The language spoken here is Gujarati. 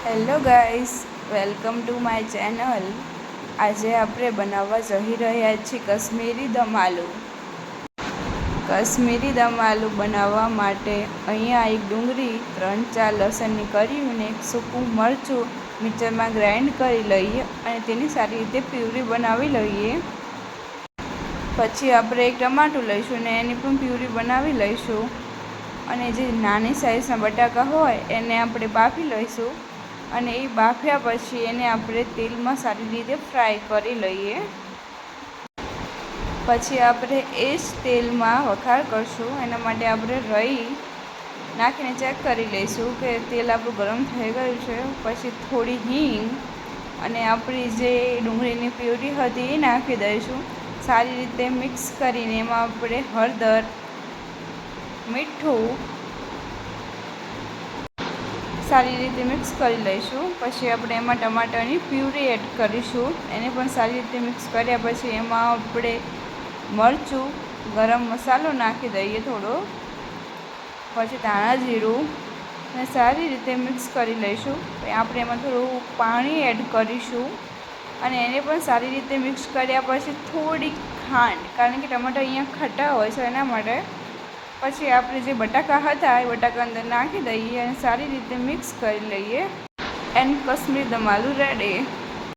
Hello guys, welcome to my channel. આજે આપણે બનાવવા જઈ રહ્યા છીએ કશ્મીરી દમ આલુ। કશ્મીરી દમ આલુ બનાવવા માટે અહીંયા એક ડુંગળી, 3-4 લસણની કળીને એક સૂકું મરચું મિક્સરમાં ગ્રાઇન્ડ કરી લઈએ અને તેની સારી રીતે પ્યુરી બનાવી લઈએ। પછી આપણે એક ટમાટું લઈશું અને એની પણ પ્યુરી બનાવી લઈશું અને જે નાની સાઇઝના બટાકા હોય એને આપણે બાફી લઈશું અને એ બાફ્યા પછી એને આપણે તેલમાં સારી રીતે ફ્રાય કરી લઈએ। પછી આપણે એ જ તેલમાં વઘાર કરશું। એના માટે આપણે રાઈ નાખીને ચેક કરી લઈશું કે તેલ આપણું ગરમ થઈ ગયું છે। પછી થોડી હિંગ અને આપણી જે ડુંગળીની પ્યુરી હતી એ નાખી દઈશું। સારી રીતે મિક્સ કરીને એમાં આપણે હળદર, મીઠું સારી રીતે મિક્સ કરી લઈશું। પછી આપણે એમાં ટમાટરની પ્યુરી એડ કરીશું। એને પણ સારી રીતે મિક્સ કર્યા પછી એમાં આપણે મરચું, ગરમ મસાલો નાખી દઈએ થોડો, પછી ધાણા જીરું અને સારી રીતે મિક્સ કરી લઈશું। આપણે એમાં થોડું પાણી એડ કરીશું અને એને પણ સારી રીતે મિક્સ કર્યા પછી થોડી ખાંડ, કારણ કે ટમાટર અહીંયા ખટ્ટા હોય છે એના માટે। પછી આપણે જે બટાકા હતા એ બટાકા અંદર નાખી દઈએ અને સારી રીતે મિક્સ કરી લઈએ એન્ડ કશ્મીરી દમ આલુ રેડી।